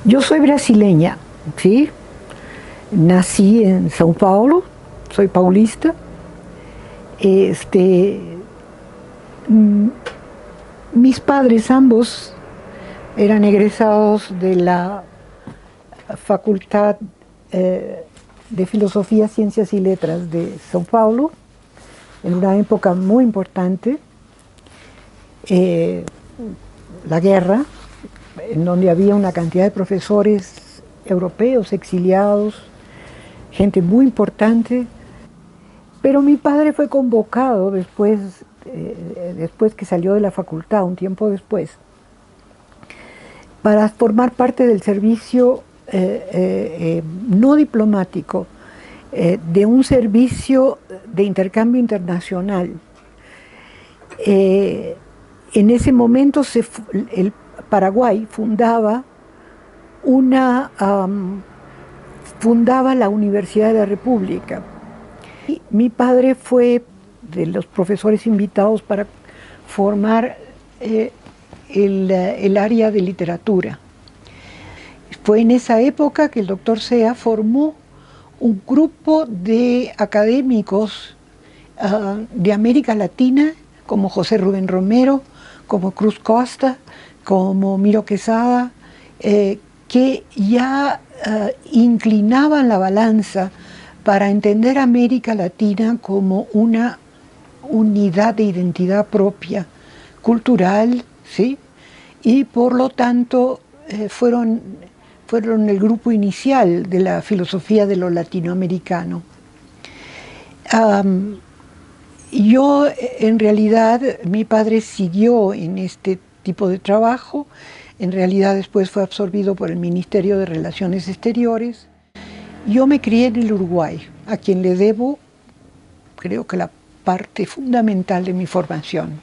Yo soy brasileña, ¿sí? Nací en São Paulo, soy paulista. Este, mm, Mis padres ambos eran egresados de la Facultad de Filosofía, Ciencias y Letras de São Paulo, en una época muy importante, eh, la guerra, en donde había una cantidad de profesores europeos exiliados, gente muy importante, pero mi padre fue convocado después que salió de la facultad, un tiempo después, para formar parte del servicio no diplomático, de un servicio de intercambio internacional. En ese momento el Paraguay fundaba la Universidad de la República. Y mi padre fue de los profesores invitados para formar el área de literatura. Fue en esa época que el doctor Sea formó un grupo de académicos de América Latina, como José Rubén Romero, como Cruz Costa, como Miro Quesada, que ya inclinaban la balanza para entender a América Latina como una unidad de identidad propia, cultural, ¿sí? Y por lo tanto fueron el grupo inicial de la filosofía de lo latinoamericano. Yo, en realidad, mi padre siguió en este tipo de trabajo. En realidad después fue absorbido por el Ministerio de Relaciones Exteriores. Yo me crié en el Uruguay, a quien le debo, creo que la parte fundamental de mi formación.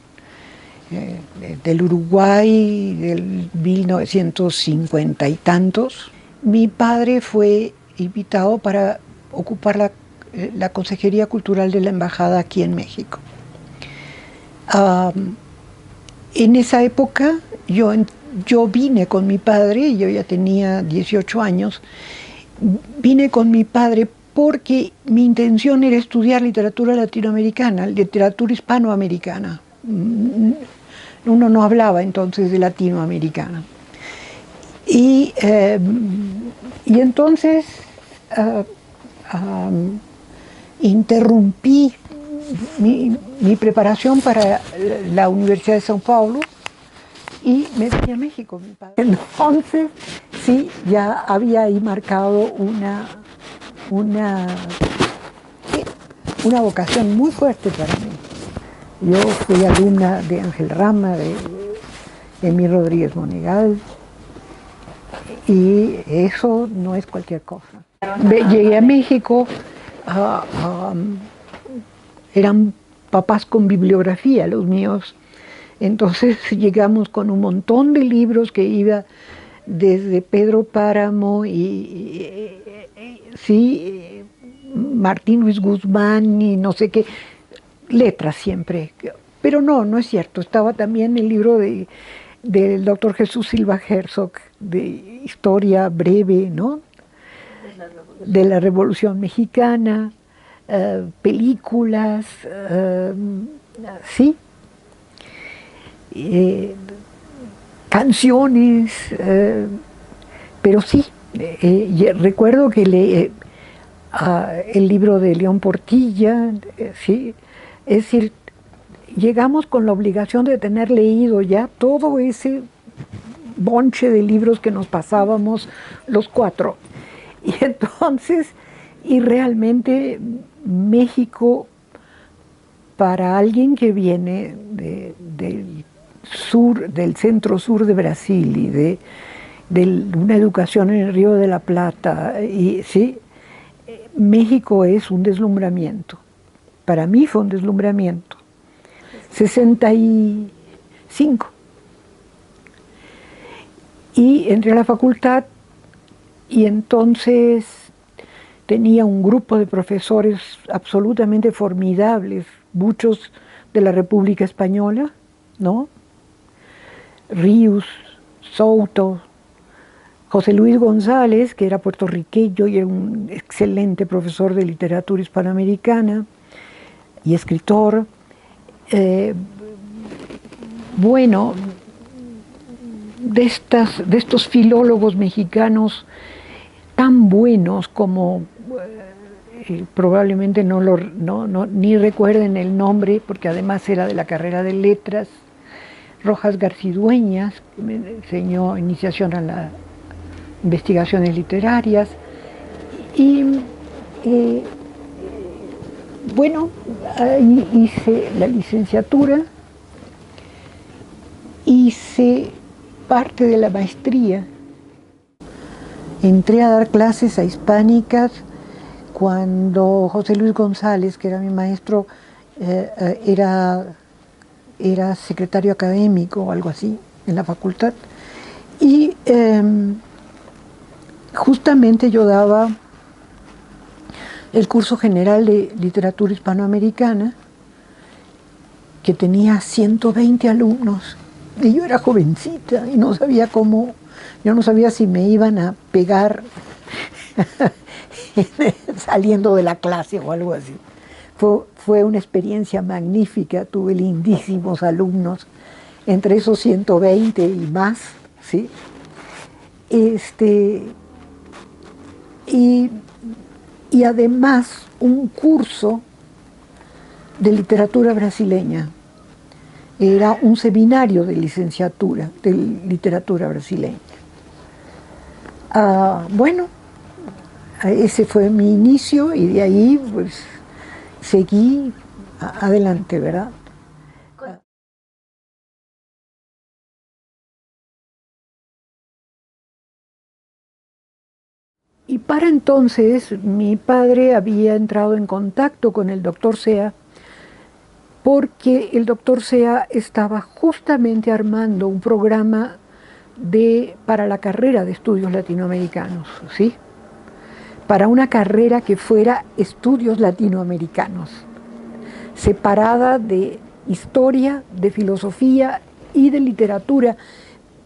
Del Uruguay, del 1950 y tantos. Mi padre fue invitado para ocupar la Consejería Cultural de la Embajada aquí en México. En esa época yo vine con mi padre, yo ya tenía 18 años, vine con mi padre porque mi intención era estudiar literatura latinoamericana, literatura hispanoamericana. Uno no hablaba entonces de latinoamericana. Y entonces interrumpí mi preparación para la Universidad de São Paulo y me vine a México, mi padre. Entonces, sí, ya había ahí marcado una vocación muy fuerte para mí. Yo fui alumna de Ángel Rama, de Emil Rodríguez Monegal, y eso no es cualquier cosa. Llegué a México, eran papás con bibliografía los míos, entonces llegamos con un montón de libros que iba desde Pedro Páramo sí, Martín Luis Guzmán y no sé qué, letras siempre, pero no es cierto, estaba también el libro del doctor Jesús Silva Herzog, de historia breve, ¿no? De la Revolución Mexicana, películas, sí, canciones, pero sí, recuerdo que leí el libro de León Portilla, sí, es decir, llegamos con la obligación de tener leído ya todo ese bonche de libros que nos pasábamos los cuatro. Y entonces, y realmente México, para alguien que viene del sur, del centro sur de Brasil y de una educación en el Río de la Plata, y sí, México es un deslumbramiento. Para mí fue un deslumbramiento. 65. Y entré a la facultad y entonces tenía un grupo de profesores absolutamente formidables, muchos de la República Española, ¿no? Ríos, Souto, José Luis González, que era puertorriqueño y era un excelente profesor de literatura hispanoamericana y escritor. Bueno, de estos filólogos mexicanos tan buenos como probablemente ni recuerden el nombre, porque además era de la carrera de letras, Rojas Garcidueñas, que me enseñó iniciación a las investigaciones literarias. Y bueno, ahí hice la licenciatura, hice parte de la maestría. Entré a dar clases a hispánicas cuando José Luis González, que era mi maestro, era secretario académico o algo así en la facultad. Y justamente yo daba el curso general de literatura hispanoamericana, que tenía 120 alumnos. Y yo era jovencita y no sabía cómo, yo no sabía si me iban a pegar saliendo de la clase o algo así. Fue una experiencia magnífica, tuve lindísimos alumnos, entre esos 120 y más, ¿sí? Y además un curso de literatura brasileña. Era un seminario de licenciatura de literatura brasileña. Bueno, ese fue mi inicio y de ahí pues seguí adelante, ¿verdad? Y para entonces mi padre había entrado en contacto con el doctor Sea, porque el doctor Sea estaba justamente armando un programa para la carrera de estudios latinoamericanos, ¿sí? Para una carrera que fuera estudios latinoamericanos, separada de historia, de filosofía y de literatura,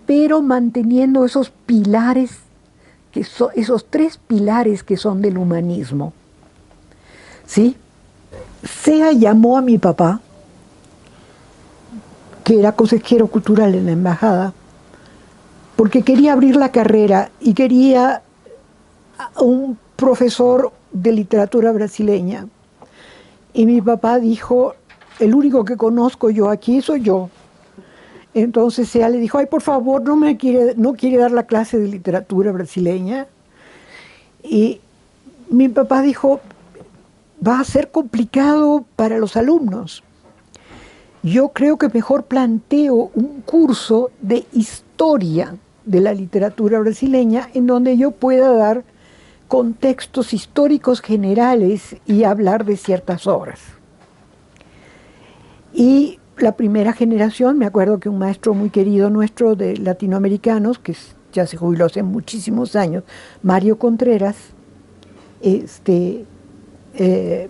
pero manteniendo esos pilares, esos tres pilares que son del humanismo, ¿sí? Sea llamó a mi papá, que era consejero cultural en la embajada, porque quería abrir la carrera y quería un profesor de literatura brasileña. Y mi papá dijo, el único que conozco yo aquí soy yo. Entonces ella le dijo, ay, por favor, no quiere dar la clase de literatura brasileña. Y mi papá dijo, va a ser complicado para los alumnos. Yo creo que mejor planteo un curso de historia de la literatura brasileña en donde yo pueda dar contextos históricos generales y hablar de ciertas obras. Y la primera generación, me acuerdo que un maestro muy querido nuestro de latinoamericanos, que ya se jubiló hace muchísimos años, Mario Contreras,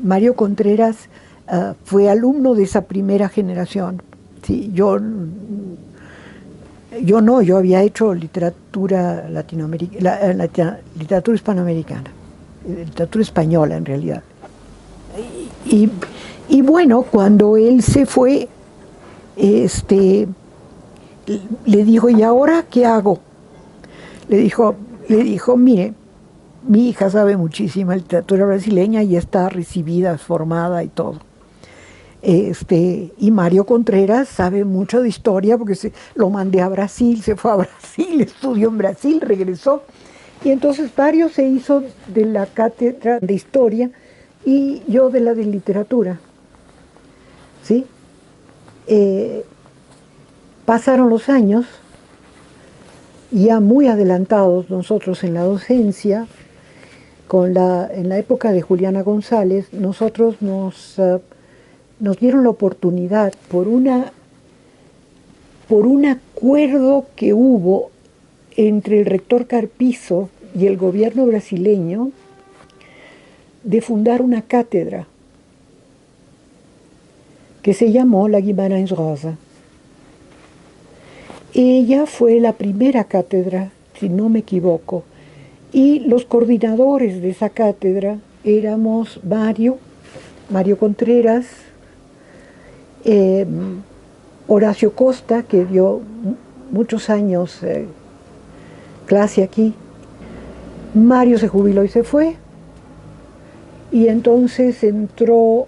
Mario Contreras fue alumno de esa primera generación. Sí, yo había hecho literatura literatura hispanoamericana, literatura española en realidad. Y bueno, cuando él se fue, le dijo, ¿y ahora qué hago? Le dijo, mire, mi hija sabe muchísima literatura brasileña y está recibida, formada y todo. Y Mario Contreras sabe mucho de historia porque lo mandé a Brasil, se fue a Brasil, estudió en Brasil, regresó. Y entonces Mario se hizo de la cátedra de historia y yo de la de literatura. ¿Sí? Pasaron los años, ya muy adelantados nosotros en la docencia, en la época de Juliana González, nosotros nos dieron la oportunidad por un acuerdo que hubo entre el rector Carpizo y el gobierno brasileño de fundar una cátedra que se llamó la Guimarães Rosa. Ella fue la primera cátedra si no me equivoco. Y los coordinadores de esa cátedra éramos Mario Contreras, Horacio Costa, que dio muchos años clase aquí. Mario se jubiló y se fue, y entonces entró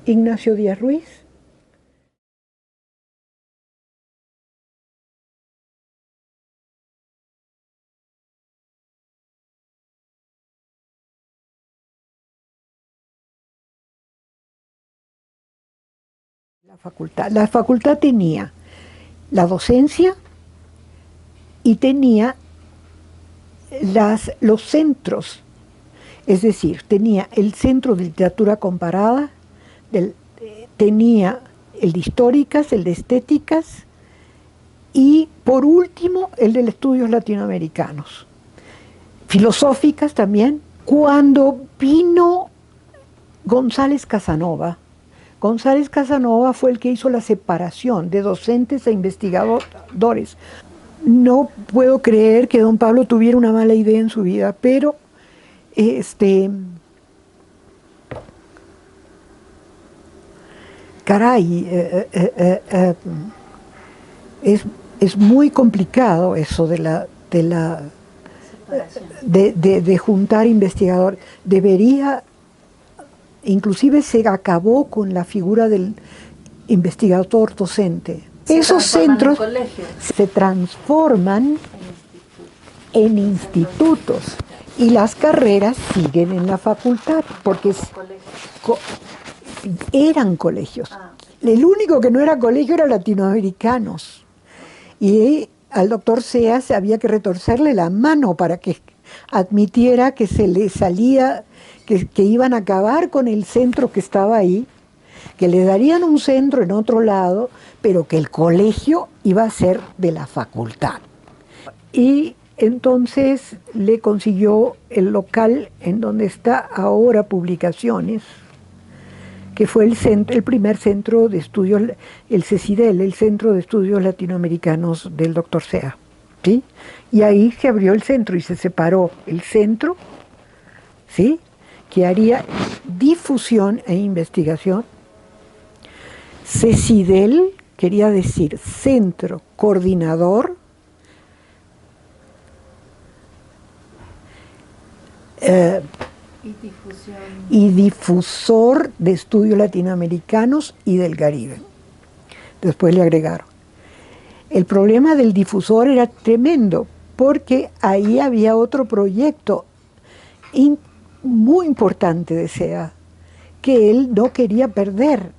Ignacio Díaz Ruiz. La facultad tenía la docencia y tenía los centros, es decir, tenía el Centro de Literatura Comparada, tenía el de Históricas, el de Estéticas y, por último, el de Estudios Latinoamericanos. Filosóficas también. Cuando vino González Casanova fue el que hizo la separación de docentes e investigadores. No puedo creer que don Pablo tuviera una mala idea en su vida, pero caray, es muy complicado eso de juntar investigadores. Debería, inclusive se acabó con la figura del investigador docente. Esos centros se transforman en institutos y las carreras siguen en la facultad porque eran colegios. El único que no era colegio era latinoamericanos, y al doctor Seas había que retorcerle la mano para que admitiera que se le salía, que iban a acabar con el centro que estaba ahí, que le darían un centro en otro lado, pero que el colegio iba a ser de la facultad. Y entonces le consiguió el local en donde está ahora Publicaciones, que fue el primer centro de estudios, el CECIDEL, el Centro de Estudios Latinoamericanos del doctor Sea, ¿sí? Y ahí se abrió el centro y se separó el centro, ¿sí?, que haría difusión e investigación. CECIDEL quería decir Centro Coordinador y difusor de estudios latinoamericanos y del Caribe. Después le agregaron. El problema del difusor era tremendo, porque ahí había otro proyecto muy importante de SEA, que él no quería perder,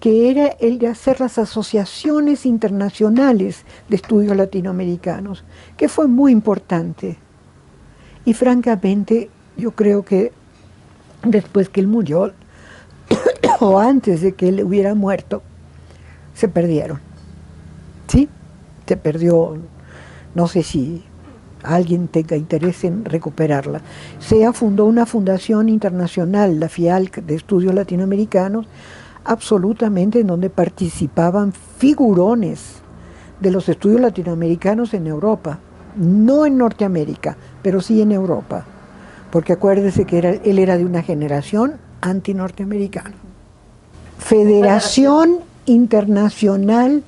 que era el de hacer las asociaciones internacionales de estudios latinoamericanos, que fue muy importante. Y francamente, yo creo que después que él murió, o antes de que él hubiera muerto, se perdieron. ¿Sí? Se perdió, no sé si alguien tenga interés en recuperarla. SEA fundó una fundación internacional, la FIALC, de estudios latinoamericanos, absolutamente, en donde participaban figurones de los estudios latinoamericanos en Europa, no en Norteamérica, pero sí en Europa, porque acuérdese que él era de una generación anti-norteamericana. Federación Internacional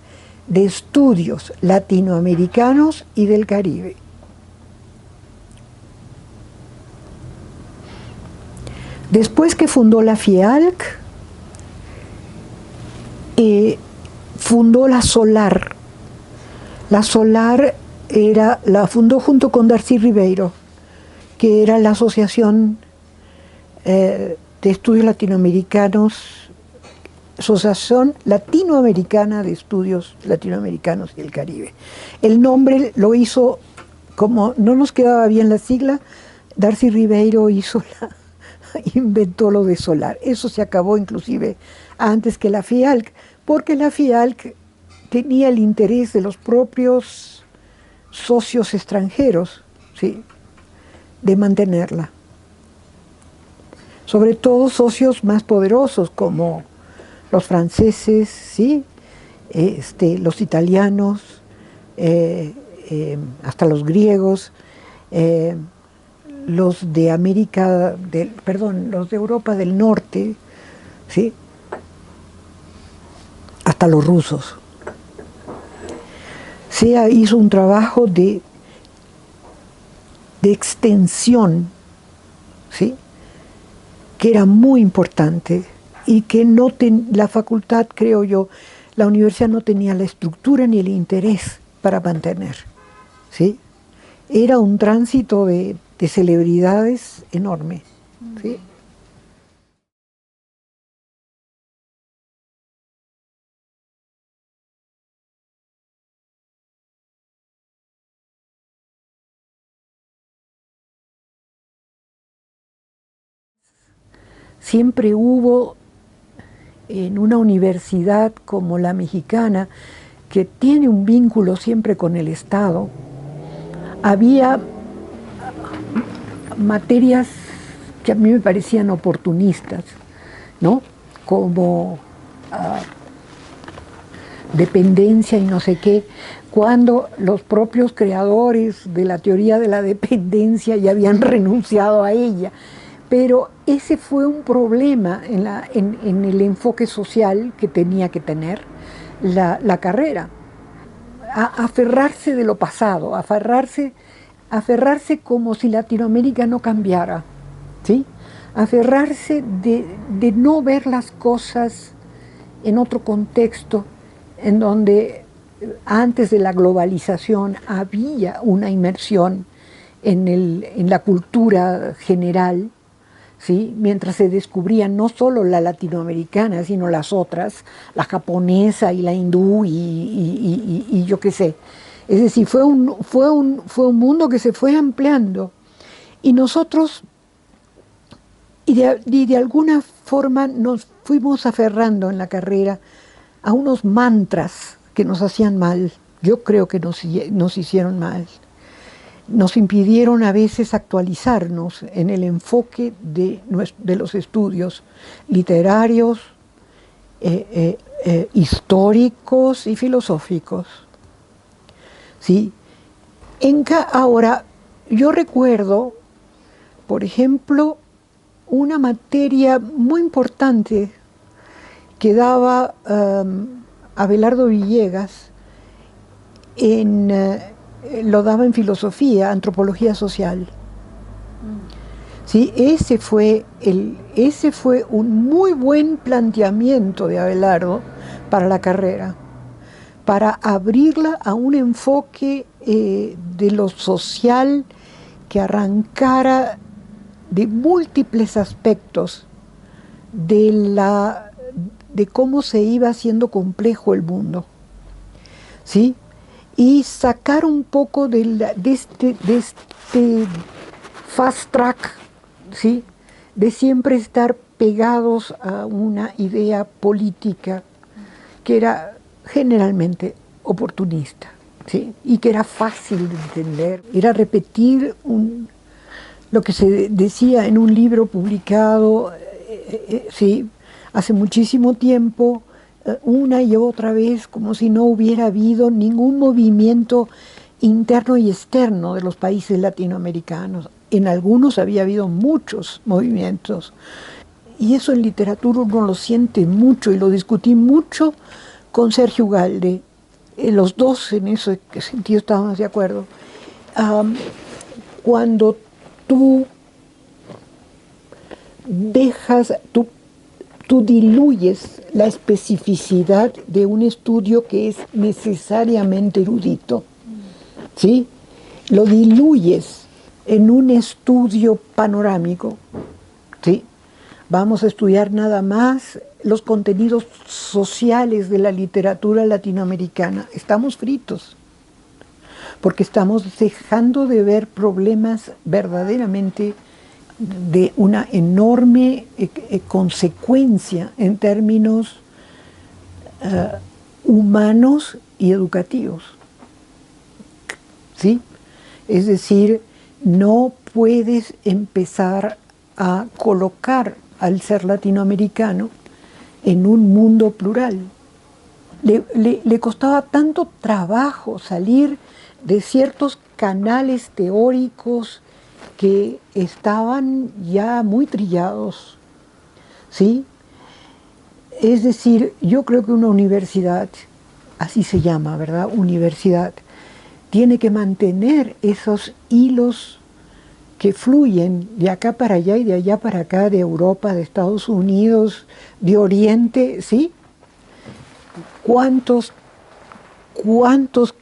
de Estudios Latinoamericanos y del Caribe. Después que fundó la FIALC, fundó la SOLAR. La SOLAR la fundó junto con Darcy Ribeiro, que era la Asociación de Estudios Latinoamericanos, Asociación Latinoamericana de Estudios Latinoamericanos y el Caribe. El nombre lo hizo, como no nos quedaba bien la sigla, Darcy Ribeiro inventó lo de SOLAR. Eso se acabó inclusive antes que la FIALC, porque la FIALC tenía el interés de los propios socios extranjeros, ¿sí?, de mantenerla. Sobre todo socios más poderosos como los franceses, ¿sí?, los italianos, hasta los griegos, los de los de Europa del Norte, ¿sí? Hasta los rusos. SEA hizo un trabajo de extensión, ¿sí? Que era muy importante y que la facultad, creo yo, la universidad no tenía la estructura ni el interés para mantener, ¿sí? Era un tránsito de celebridades enorme, ¿sí? Siempre hubo en una universidad como la mexicana, que tiene un vínculo siempre con el Estado, había materias que a mí me parecían oportunistas, ¿no? Como dependencia y no sé qué, cuando los propios creadores de la teoría de la dependencia ya habían renunciado a ella. Pero ese fue un problema en el enfoque social que tenía que tener la carrera. Aferrarse de lo pasado, aferrarse como si Latinoamérica no cambiara, ¿sí? Aferrarse de no ver las cosas en otro contexto, en donde antes de la globalización había una inmersión en la cultura general, ¿sí? Mientras se descubría no solo la latinoamericana, sino las otras, la japonesa y la hindú y yo qué sé. Es decir, fue un mundo que se fue ampliando. Y nosotros, de alguna forma, nos fuimos aferrando en la carrera a unos mantras que nos hacían mal. Yo creo que nos hicieron mal. Nos impidieron a veces actualizarnos en el enfoque de los estudios literarios, históricos y filosóficos, ¿sí? Ahora, yo recuerdo, por ejemplo, una materia muy importante que daba Abelardo Villegas lo daba en filosofía, antropología social. ¿Sí? Ese fue un muy buen planteamiento de Abelardo para la carrera, para abrirla a un enfoque de lo social que arrancara de múltiples aspectos de cómo se iba haciendo complejo el mundo, ¿sí? Y sacar un poco de este fast track, ¿sí? De siempre estar pegados a una idea política que era generalmente oportunista, ¿sí? Y que era fácil de entender. Era repetir lo que se decía en un libro publicado, ¿sí? Hace muchísimo tiempo, una y otra vez, como si no hubiera habido ningún movimiento interno y externo de los países latinoamericanos. En algunos había habido muchos movimientos. Y eso en literatura uno lo siente mucho, y lo discutí mucho con Sergio Ugalde. Los dos en ese sentido estábamos de acuerdo. Cuando tú tú diluyes la especificidad de un estudio que es necesariamente erudito, ¿sí? Lo diluyes en un estudio panorámico, ¿sí? Vamos a estudiar nada más los contenidos sociales de la literatura latinoamericana. Estamos fritos, porque estamos dejando de ver problemas verdaderamente de una enorme consecuencia en términos humanos y educativos, ¿sí? Es decir, no puedes empezar a colocar al ser latinoamericano en un mundo plural. Le costaba tanto trabajo salir de ciertos canales teóricos que estaban ya muy trillados, ¿sí? Es decir, yo creo que una universidad, así se llama, ¿verdad? Universidad, tiene que mantener esos hilos que fluyen de acá para allá y de allá para acá, de Europa, de Estados Unidos, de Oriente, ¿sí? ¿Cuántos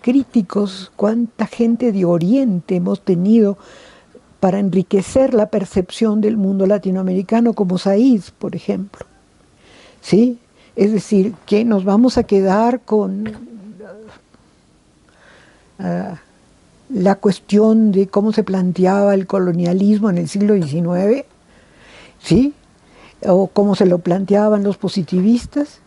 críticos, cuánta gente de Oriente hemos tenido para enriquecer la percepción del mundo latinoamericano, como Said, por ejemplo? ¿Sí? Es decir, que nos vamos a quedar con la cuestión de cómo se planteaba el colonialismo en el siglo XIX, ¿sí? O cómo se lo planteaban los positivistas.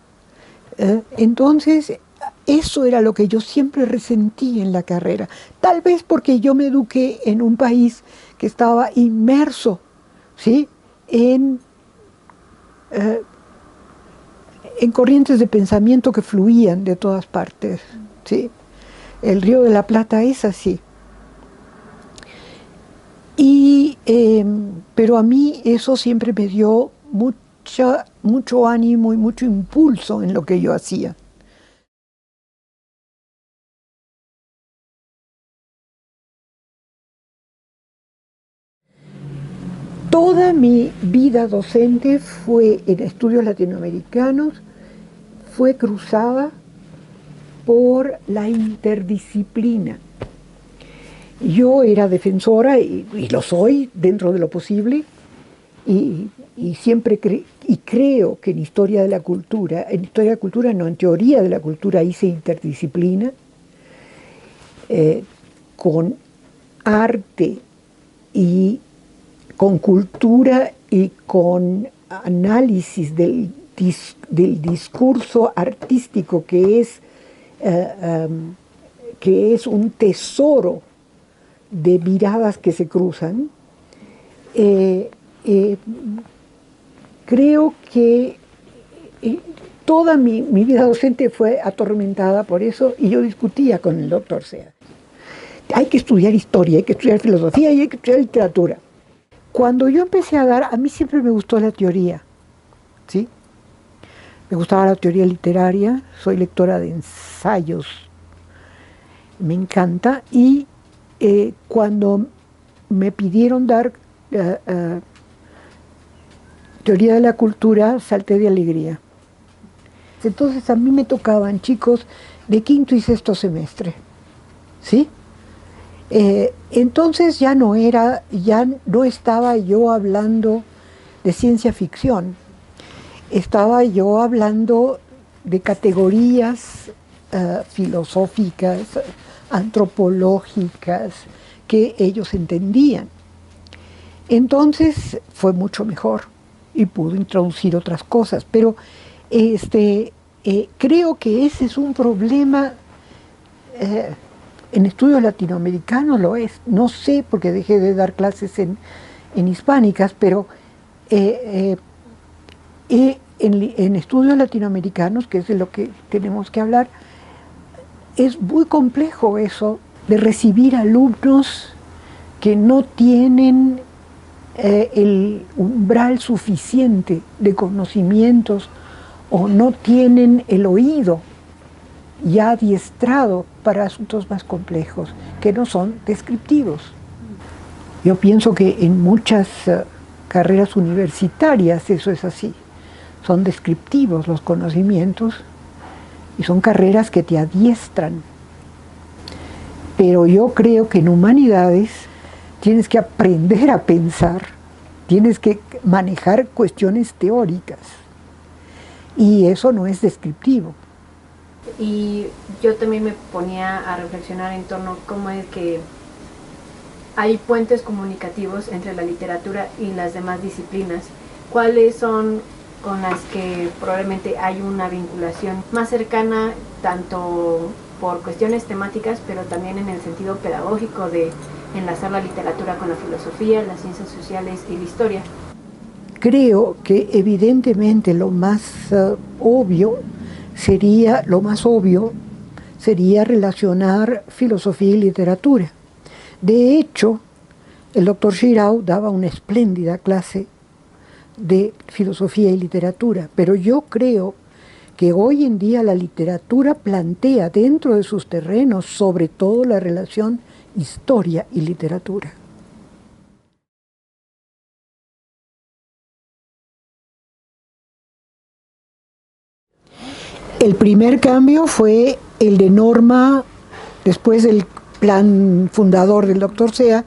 Entonces, eso era lo que yo siempre resentí en la carrera, tal vez porque yo me eduqué en un país que estaba inmerso, ¿sí? en corrientes de pensamiento que fluían de todas partes, ¿sí? El Río de la Plata es así. Pero a mí eso siempre me dio mucho ánimo y mucho impulso en lo que yo hacía. Toda mi vida docente fue en estudios latinoamericanos, fue cruzada por la interdisciplina. Yo era defensora, y lo soy dentro de lo posible, y siempre creo que en historia de la cultura no, en teoría de la cultura hice interdisciplina, con arte y con cultura y con análisis del discurso artístico que es un tesoro de miradas que se cruzan. Creo que toda mi vida docente fue atormentada por eso, y yo discutía con el doctor Sea. Hay que estudiar historia, hay que estudiar filosofía y hay que estudiar literatura. Cuando yo empecé a dar, a mí siempre me gustó la teoría, ¿sí? Me gustaba la teoría literaria, soy lectora de ensayos, me encanta, y cuando me pidieron dar teoría de la cultura, salté de alegría. Entonces a mí me tocaban chicos de quinto y sexto semestre, ¿sí? Entonces ya no estaba yo hablando de ciencia ficción, estaba yo hablando de categorías filosóficas, antropológicas, que ellos entendían. Entonces fue mucho mejor y pudo introducir otras cosas, pero creo que ese es un problema. En estudios latinoamericanos lo es, no sé porque dejé de dar clases en hispánicas, pero en estudios latinoamericanos, que es de lo que tenemos que hablar, es muy complejo eso de recibir alumnos que no tienen el umbral suficiente de conocimientos o no tienen el oído ya adiestrado para asuntos más complejos, que no son descriptivos. Yo pienso que en muchas carreras universitarias eso es así. Son descriptivos los conocimientos y son carreras que te adiestran. Pero yo creo que en humanidades tienes que aprender a pensar, tienes que manejar cuestiones teóricas, y eso no es descriptivo. Y yo también me ponía a reflexionar en torno a cómo es que hay puentes comunicativos entre la literatura y las demás disciplinas. ¿Cuáles son con las que probablemente hay una vinculación más cercana, tanto por cuestiones temáticas, pero también en el sentido pedagógico de enlazar la literatura con la filosofía, las ciencias sociales y la historia? Creo que evidentemente lo más obvio sería sería relacionar filosofía y literatura. De hecho, el doctor Giraud daba una espléndida clase de filosofía y literatura, pero yo creo que hoy en día la literatura plantea dentro de sus terrenos sobre todo la relación historia y literatura. El primer cambio fue el de norma, después del plan fundador del doctor Sea,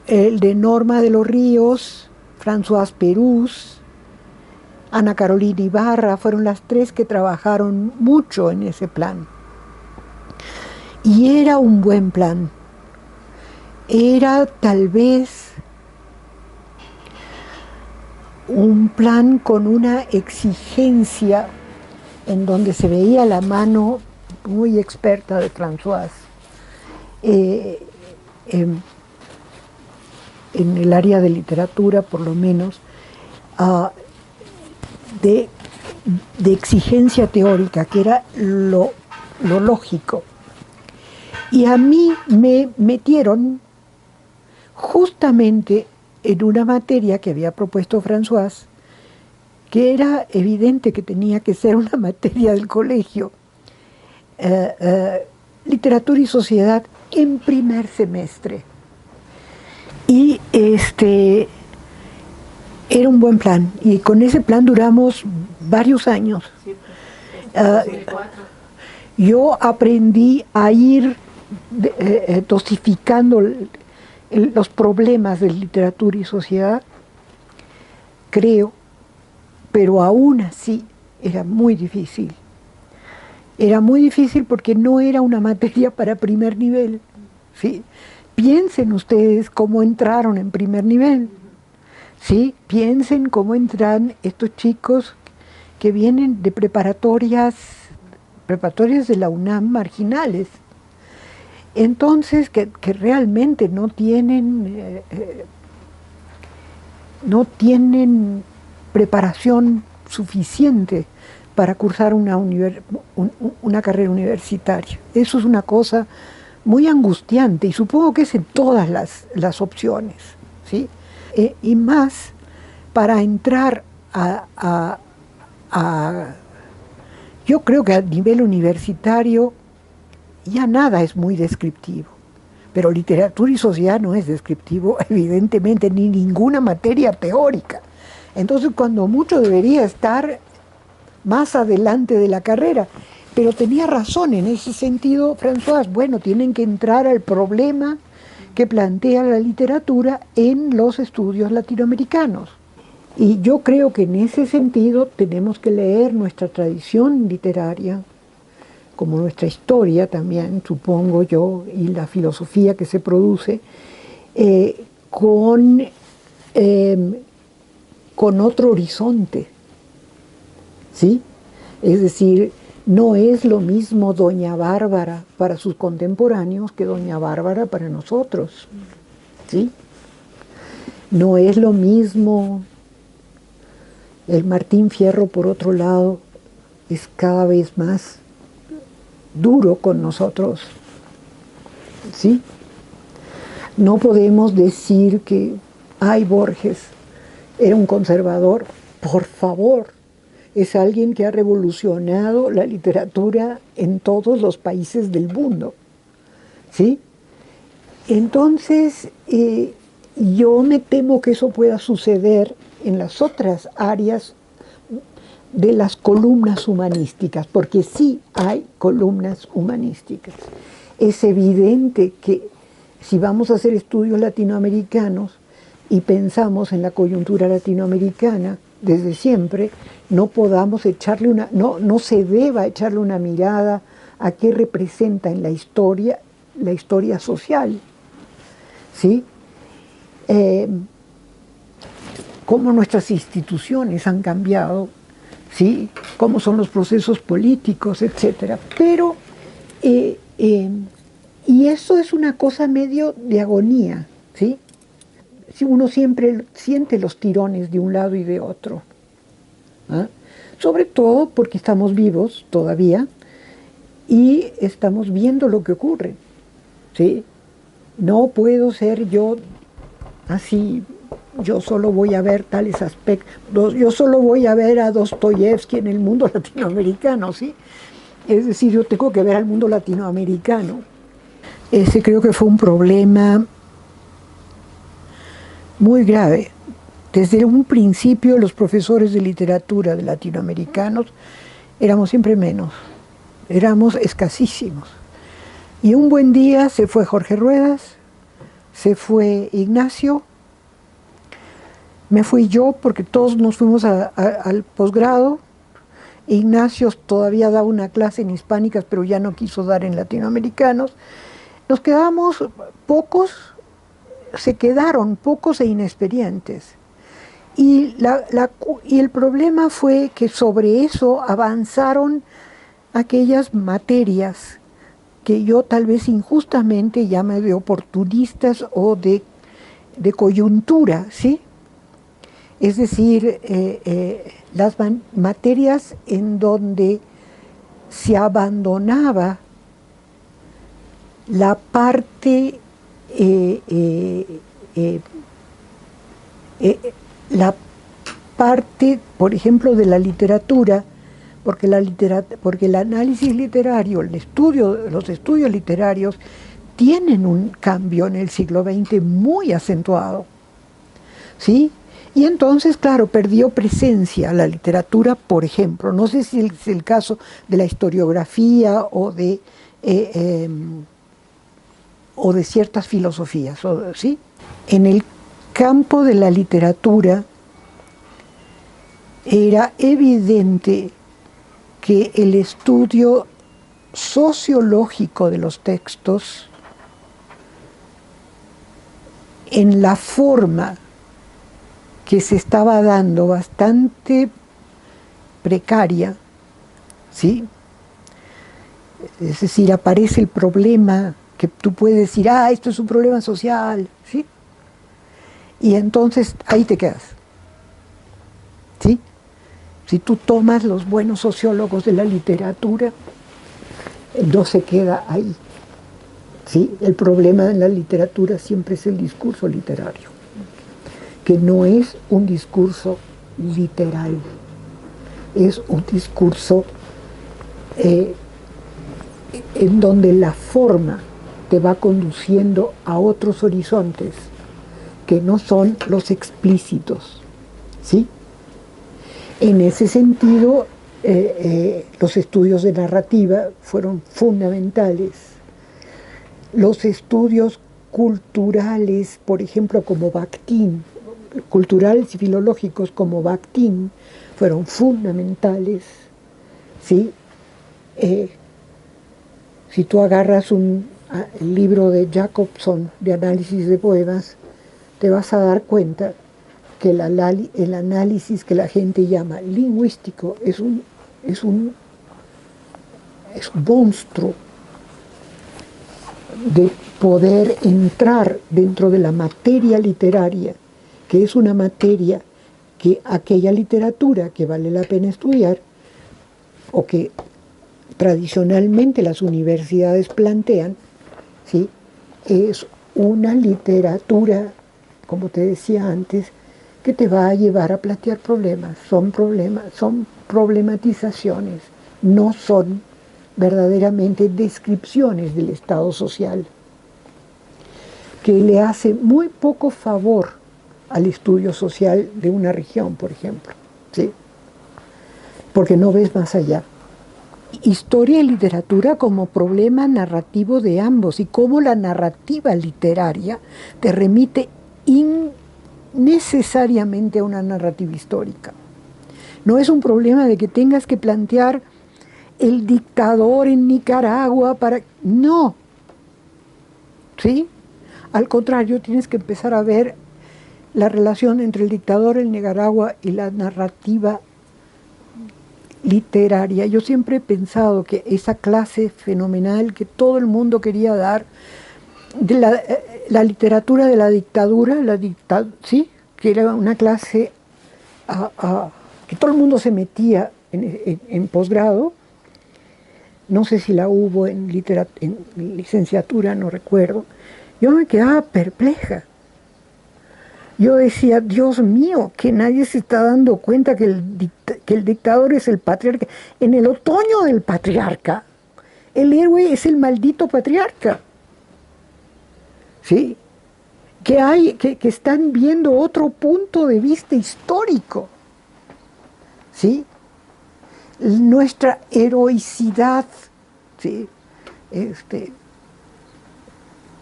el de Norma de los Ríos, Françoise Pérouse, Ana Carolina Ibarra, fueron las tres que trabajaron mucho en ese plan. Y era un buen plan. Era tal vez un plan con una exigencia en donde se veía la mano muy experta de Françoise en el área de literatura, por lo menos, de exigencia teórica, que era lo lógico. Y a mí me metieron justamente en una materia que había propuesto Françoise, que era evidente que tenía que ser una materia del colegio, literatura y sociedad en primer semestre. Y era un buen plan, y con ese plan duramos varios años. Sí, Yo aprendí a ir dosificando los problemas de literatura y sociedad, creo, pero aún así era muy difícil. Era muy difícil porque no era una materia para primer nivel, ¿sí? Piensen ustedes cómo entraron en primer nivel, ¿sí? Piensen cómo entran estos chicos que vienen de preparatorias de la UNAM marginales. Entonces, que realmente no tienen preparación suficiente para cursar una carrera universitaria. Eso es una cosa muy angustiante, y supongo que es en todas las opciones, ¿sí? Y más para entrar yo creo que a nivel universitario ya nada es muy descriptivo, pero literatura y sociedad no es descriptivo, evidentemente, ni ninguna materia teórica. Entonces, cuando mucho debería estar más adelante de la carrera. Pero tenía razón en ese sentido Françoise. Bueno, tienen que entrar al problema que plantea la literatura en los estudios latinoamericanos. Y yo creo que en ese sentido tenemos que leer nuestra tradición literaria, como nuestra historia también, supongo yo, y la filosofía que se produce, con otro horizonte, ¿sí? Es decir, no es lo mismo Doña Bárbara para sus contemporáneos que Doña Bárbara para nosotros, ¿sí? No es lo mismo. El Martín Fierro, por otro lado, es cada vez más duro con nosotros, ¿sí? No podemos decir que, ay, Borges era un conservador. Por favor, es alguien que ha revolucionado la literatura en todos los países del mundo, ¿sí? Entonces, yo me temo que eso pueda suceder en las otras áreas de las columnas humanísticas, porque sí hay columnas humanísticas. Es evidente que si vamos a hacer estudios latinoamericanos y pensamos en la coyuntura latinoamericana desde siempre, no podamos echarle no se deba echarle una mirada a qué representa en la historia social, ¿sí? Cómo nuestras instituciones han cambiado, ¿sí? Cómo son los procesos políticos, etc. Pero, y eso es una cosa medio de agonía, ¿sí? Si uno siempre siente los tirones de un lado y de otro, ¿ah? Sobre todo porque estamos vivos todavía, y estamos viendo lo que ocurre, ¿sí? No puedo ser yo así, yo solo voy a ver tales aspectos, yo solo voy a ver a Dostoyevsky en el mundo latinoamericano, ¿sí? Es decir, yo tengo que ver al mundo latinoamericano. Ese creo que fue un problema muy grave. Desde un principio los profesores de literatura de latinoamericanos éramos siempre menos, éramos escasísimos. Y un buen día se fue Jorge Ruedas, se fue Ignacio, me fui yo porque todos nos fuimos al posgrado. Ignacio todavía daba una clase en hispánicas, pero ya no quiso dar en latinoamericanos. Nos quedamos pocos, se quedaron pocos e inexperientes. Y el problema fue que sobre eso avanzaron aquellas materias que yo tal vez injustamente llame de oportunistas o de coyuntura, ¿sí? Es decir, las materias en donde se abandonaba la parte, por ejemplo, de la literatura, porque el análisis literario, los estudios literarios tienen un cambio en el siglo XX muy acentuado, ¿sí? Y entonces, claro, perdió presencia la literatura, por ejemplo, no sé si es el caso de la historiografía o de ciertas filosofías, ¿sí? En el campo de la literatura era evidente que el estudio sociológico de los textos en la forma que se estaba dando bastante precaria, ¿sí? Es decir, aparece el problema que tú puedes decir, esto es un problema social, ¿sí? Y entonces ahí te quedas, ¿sí? Si tú tomas los buenos sociólogos de la literatura, no se queda ahí, ¿sí? El problema en la literatura siempre es el discurso literario, que no es un discurso literal, es un discurso en donde la forma te va conduciendo a otros horizontes que no son los explícitos, ¿sí? En ese sentido, los estudios de narrativa fueron fundamentales. Los estudios culturales, por ejemplo, como Bakhtin, culturales y filológicos como Bakhtin, fueron fundamentales, ¿sí? Si tú agarras el libro de Jacobson de análisis de poemas, te vas a dar cuenta que el análisis que la gente llama lingüístico es un monstruo de poder entrar dentro de la materia literaria, que es una materia que aquella literatura que vale la pena estudiar, o que tradicionalmente las universidades plantean, ¿sí? Es una literatura, como te decía antes, que te va a llevar a plantear problemas, son problematizaciones, no son verdaderamente descripciones del estado social, que le hace muy poco favor al estudio social de una región, por ejemplo, ¿sí? Porque no ves más allá. Historia y literatura como problema narrativo de ambos, y cómo la narrativa literaria te remite necesariamente a una narrativa histórica. No es un problema de que tengas que plantear el dictador en Nicaragua para... No, ¿sí? Al contrario, tienes que empezar a ver la relación entre el dictador en Nicaragua y la narrativa literaria. Yo siempre he pensado que esa clase fenomenal que todo el mundo quería dar, de la literatura de la dictadura, ¿sí? Que era una clase que todo el mundo se metía en posgrado, no sé si la hubo en licenciatura, no recuerdo, yo me quedaba perpleja. Yo decía, Dios mío, que nadie se está dando cuenta que el dictador es el patriarca. En el otoño del patriarca, el héroe es el maldito patriarca. ¿Sí? Que están viendo otro punto de vista histórico. ¿Sí? Nuestra heroicidad, ¿sí?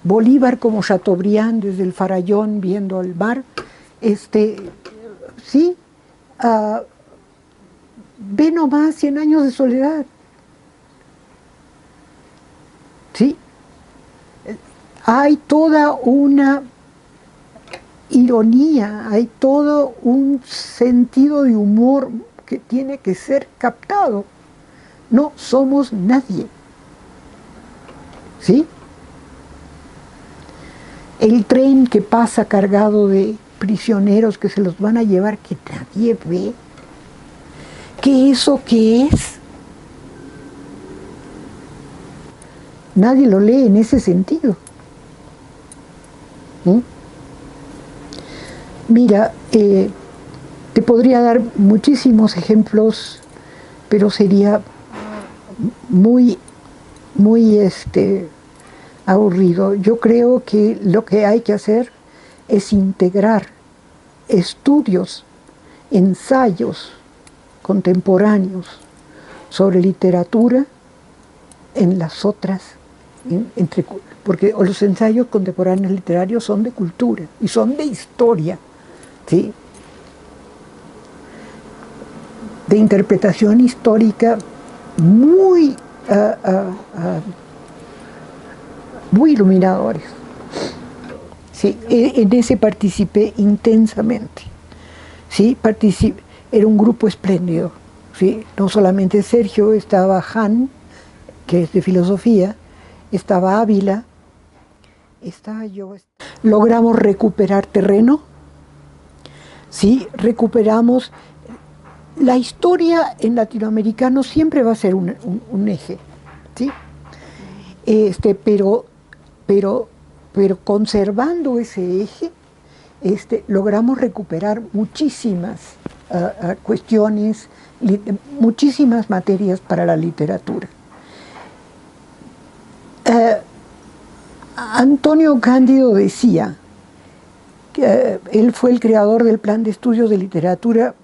Bolívar como Chateaubriand desde el farallón viendo al mar, sí, ve nomás 100 años de soledad, sí, hay toda una ironía, hay todo un sentido de humor que tiene que ser captado. No somos nadie, ¿sí? El tren que pasa cargado de prisioneros que se los van a llevar, que nadie ve. ¿Qué eso qué es? Nadie lo lee en ese sentido. Mira, te podría dar muchísimos ejemplos, pero sería muy aburrido. Yo creo que lo que hay que hacer es integrar estudios, ensayos contemporáneos sobre literatura en las otras, porque los ensayos contemporáneos literarios son de cultura y son de historia, ¿sí? De interpretación histórica muy iluminadores. Sí, en ese participé intensamente. ¿Sí? Era un grupo espléndido. ¿Sí? No solamente Sergio, estaba Han, que es de filosofía, estaba Ávila, estaba yo. Logramos recuperar terreno, ¿sí? Recuperamos. La historia en latinoamericano siempre va a ser un eje, ¿sí? Pero conservando ese eje, logramos recuperar muchísimas cuestiones, muchísimas materias para la literatura. Antonio Cándido decía que él fue el creador del Plan de Estudios de Literatura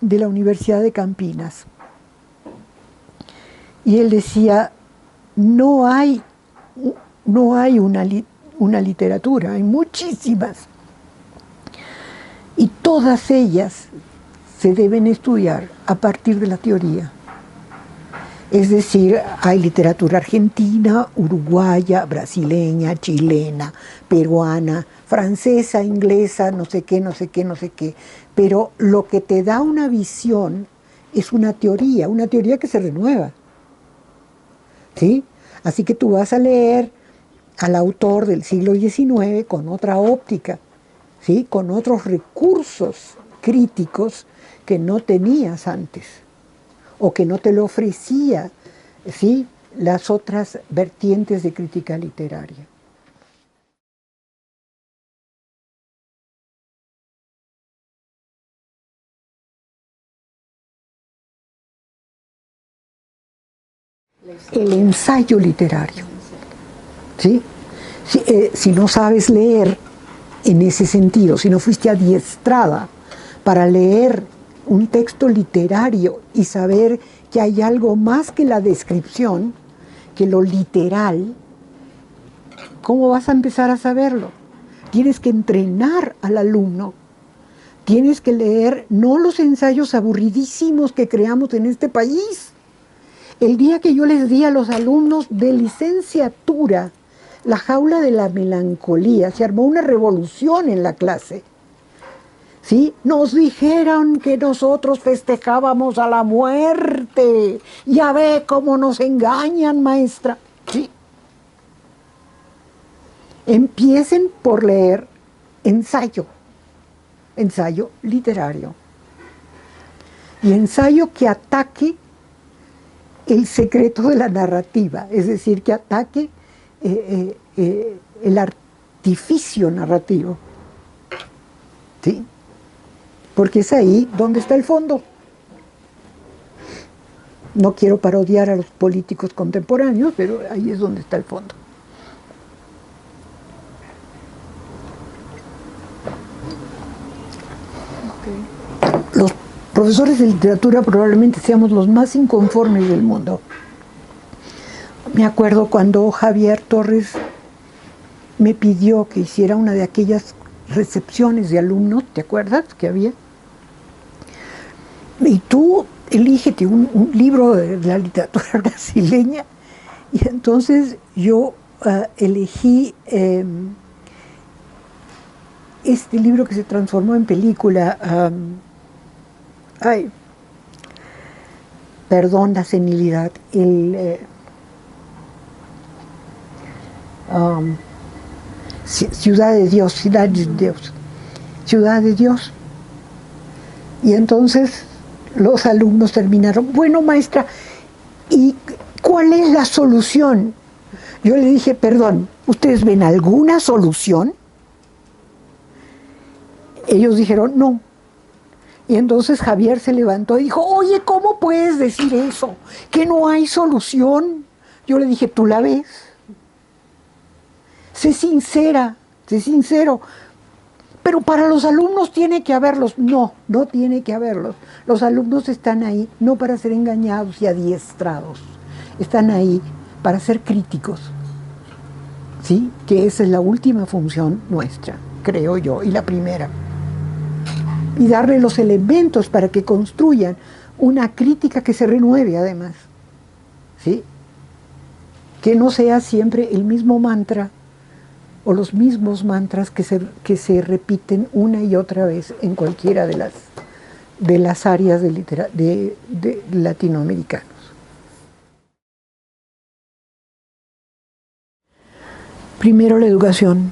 de la Universidad de Campinas. Y él decía, no hay una literatura, hay muchísimas. Y todas ellas se deben estudiar a partir de la teoría. Es decir, hay literatura argentina, uruguaya, brasileña, chilena, peruana, francesa, inglesa, no sé qué, no sé qué, no sé qué. Pero lo que te da una visión es una teoría que se renueva. ¿Sí? Así que tú vas a leer al autor del siglo XIX con otra óptica, ¿sí? Con otros recursos críticos que no tenías antes, o que no te lo ofrecía, ¿sí? Las otras vertientes de crítica literaria. El ensayo literario, ¿sí? Si no sabes leer en ese sentido, si no fuiste adiestrada para leer un texto literario y saber que hay algo más que la descripción, que lo literal, ¿cómo vas a empezar a saberlo? Tienes que entrenar al alumno, tienes que leer no los ensayos aburridísimos que creamos en este país. El día que yo les di a los alumnos de licenciatura La jaula de la melancolía, se armó una revolución en la clase. ¿Sí? Nos dijeron que nosotros festejábamos a la muerte. Ya ve cómo nos engañan, maestra. ¿Sí? Empiecen por leer ensayo literario. Y ensayo que ataque el secreto de la narrativa, es decir, que ataque el artificio narrativo, ¿sí? Porque es ahí donde está el fondo. No quiero parodiar a los políticos contemporáneos, pero ahí es donde está el fondo. Okay. Los profesores de literatura probablemente seamos los más inconformes del mundo. Me acuerdo cuando Javier Torres me pidió que hiciera una de aquellas recepciones de alumnos, ¿te acuerdas que había? Y tú elígete un libro de la literatura brasileña, y entonces yo elegí este libro que se transformó en película, perdón la senilidad, Ciudad de Dios, Ciudad de Dios, Ciudad de Dios. Y entonces los alumnos terminaron, bueno maestra, ¿y cuál es la solución? Yo le dije, perdón, ¿ustedes ven alguna solución? Ellos dijeron, no. Y entonces Javier se levantó y dijo, oye, ¿cómo puedes decir eso? Que no hay solución. Yo le dije, ¿tú la ves? Sé sincera, sé sincero. Pero para los alumnos tiene que haberlos. No, no tiene que haberlos. Los alumnos están ahí no para ser engañados y adiestrados. Están ahí para ser críticos. ¿Sí? Que esa es la última función nuestra, creo yo, y la primera. Y darle los elementos para que construyan una crítica que se renueve además. ¿Sí? Que no sea siempre el mismo mantra o los mismos mantras que se repiten una y otra vez en cualquiera de las áreas de latinoamericanos. Primero, la educación.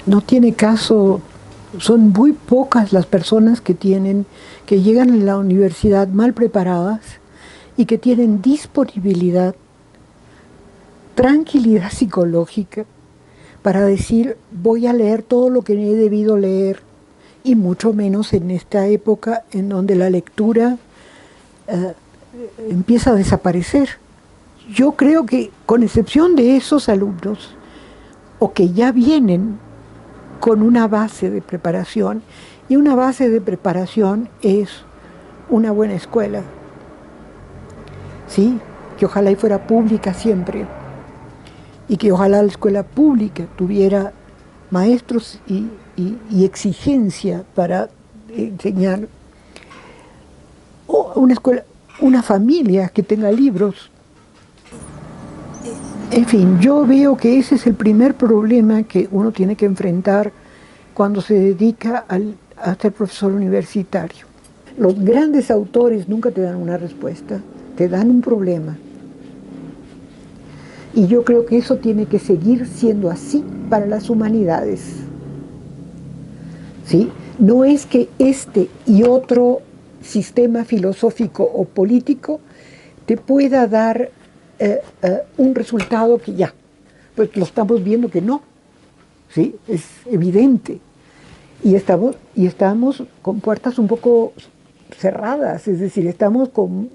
No tiene caso, son muy pocas las personas que llegan a la universidad mal preparadas y que tienen disponibilidad, tranquilidad psicológica para decir voy a leer todo lo que he debido leer, y mucho menos en esta época en donde la lectura empieza a desaparecer. Yo creo que con excepción de esos alumnos, o que ya vienen con una base de preparación, y una base de preparación es una buena escuela, ¿sí? Que ojalá y fuera pública siempre, y que ojalá la escuela pública tuviera maestros y exigencia para enseñar, o una escuela, una familia que tenga libros. En fin, yo veo que ese es el primer problema que uno tiene que enfrentar cuando se dedica a ser profesor universitario. Los grandes autores nunca te dan una respuesta, te dan un problema. Y yo creo que eso tiene que seguir siendo así para las humanidades. ¿Sí? No es que este y otro sistema filosófico o político te pueda dar un resultado que ya, pues lo estamos viendo que no, ¿sí? Es evidente. Y estamos con puertas un poco cerradas, es decir, estamos con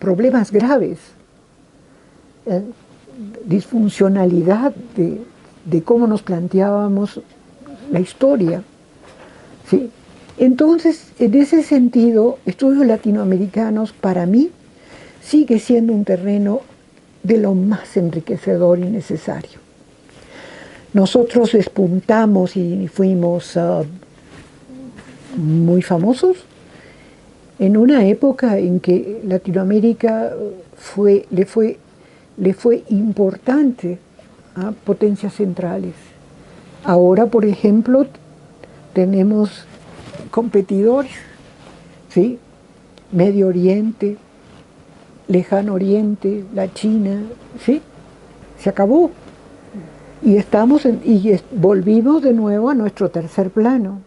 problemas graves. Disfuncionalidad de cómo nos planteábamos la historia, ¿sí? Entonces, en ese sentido, estudios latinoamericanos para mí sigue siendo un terreno de lo más enriquecedor y necesario. Nosotros despuntamos y fuimos muy famosos en una época en que Latinoamérica le fue importante a potencias centrales. Ahora, por ejemplo, tenemos competidores, ¿sí? Medio Oriente, Lejano Oriente, la China, ¿sí? Se acabó. Y volvimos de nuevo a nuestro tercer plano.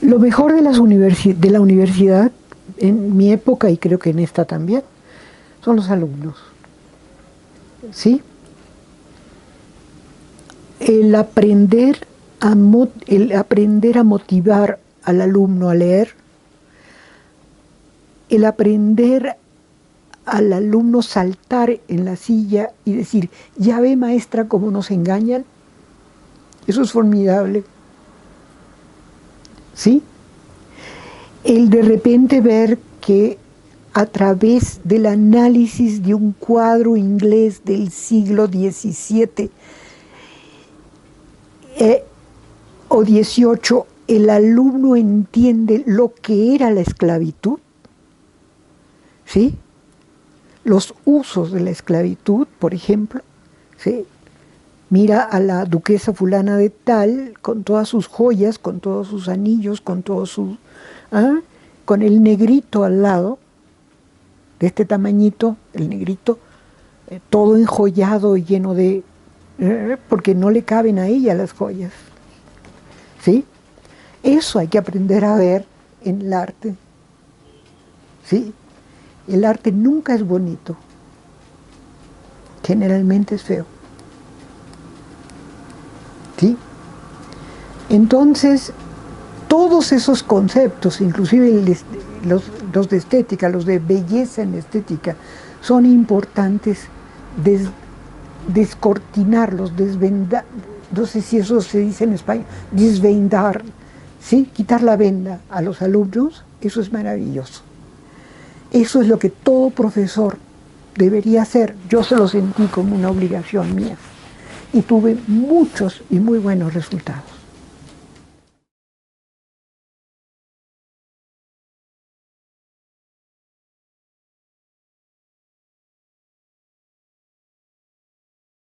Lo mejor de la universidad en mi época y creo que en esta también, son los alumnos. ¿Sí? El aprender a motivar al alumno a leer, el aprender al alumno saltar en la silla y decir, ya ve maestra cómo nos engañan, eso es formidable. ¿Sí? El de repente ver que a través del análisis de un cuadro inglés del siglo XVII o XVIII, el alumno entiende lo que era la esclavitud, ¿sí? Los usos de la esclavitud, por ejemplo, ¿sí? Mira a la duquesa fulana de tal, con todas sus joyas, con todos sus anillos, con todos sus... con el negrito al lado, de este tamañito, el negrito, todo enjollado y lleno de... porque no le caben a ella las joyas. ¿Sí? Eso hay que aprender a ver en el arte. ¿Sí? El arte nunca es bonito. Generalmente es feo. ¿Sí? Entonces, todos esos conceptos, inclusive los de estética, los de belleza en estética, son importantes descortinarlos, desvendar, no sé si eso se dice en español, desvendar, ¿sí? Quitar la venda a los alumnos, eso es maravilloso. Eso es lo que todo profesor debería hacer. Yo se lo sentí como una obligación mía y tuve muchos y muy buenos resultados.